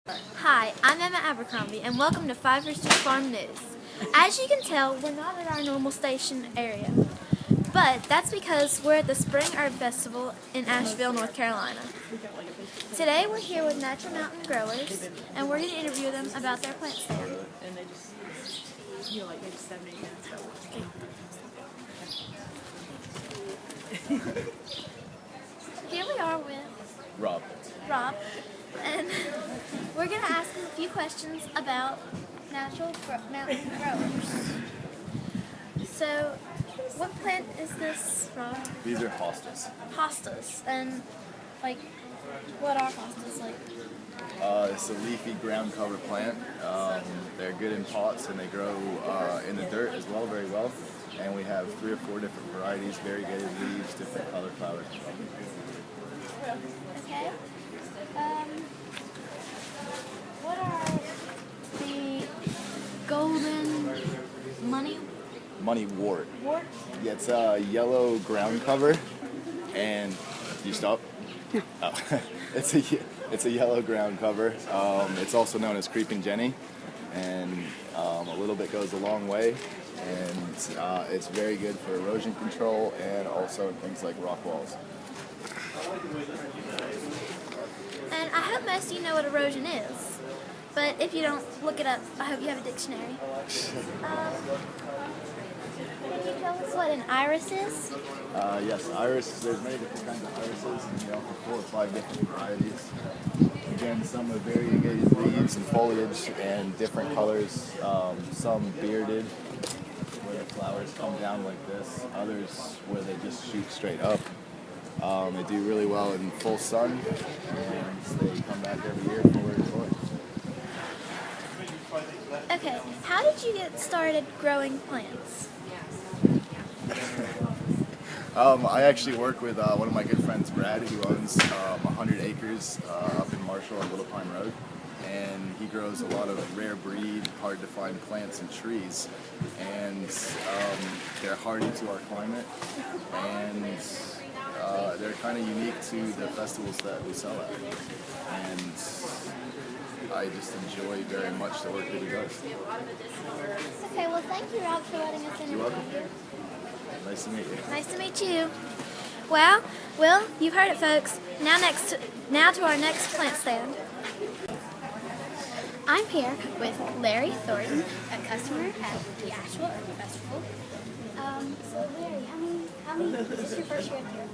Hi, I'm Emma Abercrombie, and welcome to FRFN Farm News. As you can tell, we're not at our normal station area, but that's because we're at the Spring Herb Festival in Asheville, North Carolina. Today we're here with Natural Mountain growers, and we're going to interview them about their plant stand. Here we are with Rob, and we're going to ask him a few questions about natural mountain growers. So, what plant is this, Rob? these are hostas. Hostas. And, what are hostas like? It's a leafy ground cover plant. They're good in pots and they grow in the dirt as well, very well. And we have 3 or 4 different varieties, variegated leaves, different color flowers. Okay. What are the golden Money wart. wart? Yeah, it's a yellow ground cover. And you stop? Oh. It's a yellow ground cover. It's also known as creeping Jenny, and a little bit goes a long way. And it's very good for erosion control and also things like rock walls. And I hope most of you know what erosion is, but if you don't, look it up. I hope you have a dictionary. Can you tell us what an iris is? Yes, iris, there's many different kinds of irises, and we offer 4 or 5 different varieties. Again, some with variegated leaves and foliage and different colors, some bearded, where the flowers come down like this, others where they just shoot straight up. They do really well in full sun, and they come back every year fuller and fuller. Okay, how did you get started growing plants? I actually work with one of my good friends, Brad, who owns 100 acres up in Marshall on Little Pine Road. And he grows a lot of rare breed, hard to find plants and trees. And they're hardy to our climate. And they're kind of unique to the festivals that we sell at. And I just enjoy very much the work that he does. Okay, well thank you, Rob, for letting us interview You're welcome. you. Nice to meet you. Nice to meet you. Well, you've heard it, folks. Now to our next plant stand. I'm here with Larry Thornton, a customer at the Asheville Herb Festival. So Larry, this is your first year here?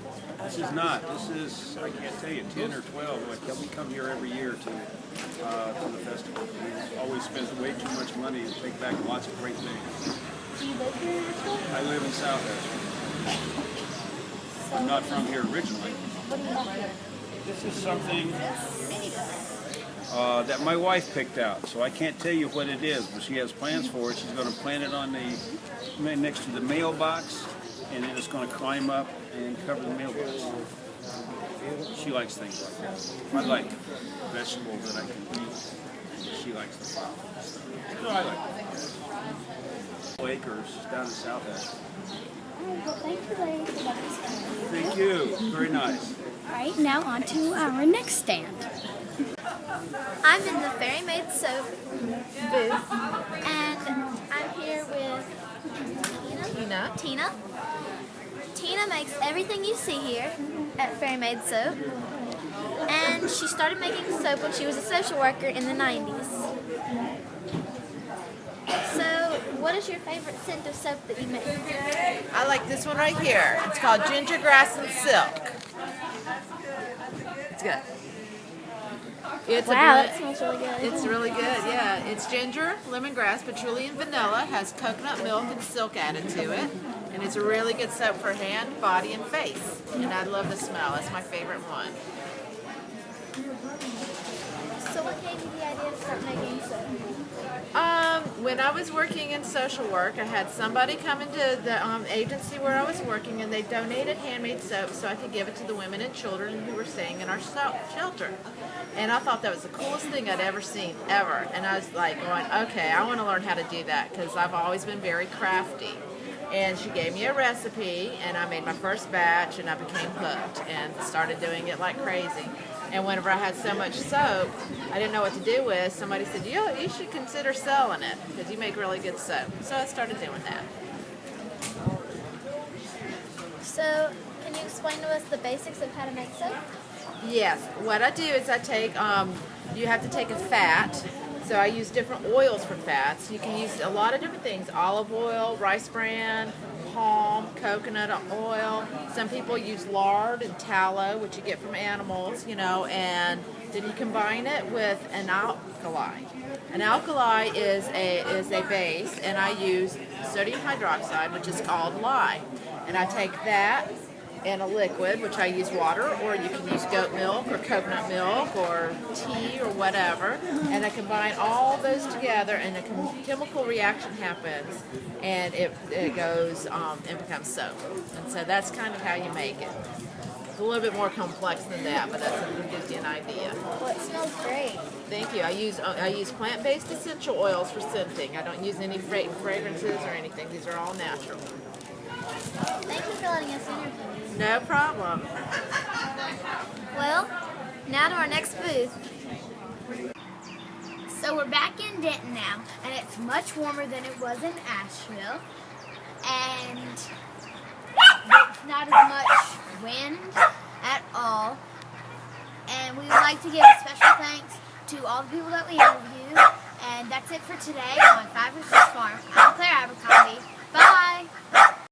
This is not. This is, I can't tell you, 10 or 12. We come here every year to the festival. We always spend way too much money and take back lots of great things. Do you live here in Asheville? I live in South Asheville. So I'm not from here originally. what do you want here? This is something that my wife picked out, so I can't tell you what it is, but she has plans for it. She's going to plant it on the next to the mailbox, and then it's going to climb up and cover the mailbox. She likes things like that. I like vegetables that I can eat. She likes the flowers. So I like it. Acres down in South Asheville. All right, well, thank you, Larry, for letting us come. Thank you. Very nice. All right, now on to our next stand. I'm in the Fairy Made Soap booth, and I'm here with Tina. Tina makes everything you see here at Fairy Made Soap, and she started making soap when she was a social worker in the 90s. So, what is your favorite scent of soap that you make? I like this one right here. It's called Ginger Grass and Silk. It's good. It's That smells really good. It's really good, yeah. It's ginger, lemongrass, patchouli, and vanilla. Has coconut milk and silk added to it. And it's a really good soap for hand, body, and face. And I love the smell. It's my favorite one. So, what gave you the idea to start making soap? When I was working in social work, I had somebody come into the agency where I was working, and they donated handmade soap so I could give it to the women and children who were staying in our shelter. And I thought that was the coolest thing I'd ever seen, ever. And I was like going, okay, I want to learn how to do that because I've always been very crafty. And she gave me a recipe, and I made my first batch, and I became hooked and started doing it like crazy. And whenever I had so much soap, I didn't know what to do with. Somebody said, you should consider selling it because you make really good soap. So I started doing that. So, can you explain to us the basics of how to make soap? Yes. What I do is I take, you have to take a fat. So I use different oils for fats. You can use a lot of different things. Olive oil, rice bran, palm, coconut oil. Some people use lard and tallow, which you get from animals, and then you combine it with an alkali. An alkali is a base, and I use sodium hydroxide, which is called lye. And I take that in a liquid, which I use water, or you can use goat milk or coconut milk or tea or whatever, and I combine all those together, and a chemical reaction happens, and it goes and becomes soap. And so that's kind of how you make it. It's a little bit more complex than that, but that gives you an idea. Well, it smells great. Thank you. I use plant-based essential oils for scenting. I don't use any fragrances or anything. These are all natural. Thank you for letting us interview you. No problem. Well, now to our next booth. So we're back in Denton now, and it's much warmer than it was in Asheville, and there's not as much wind at all. And we would like to give a special thanks to all the people that we interviewed. And that's it for today on 5 Farm. I'm Claire Abercrombie. Bye!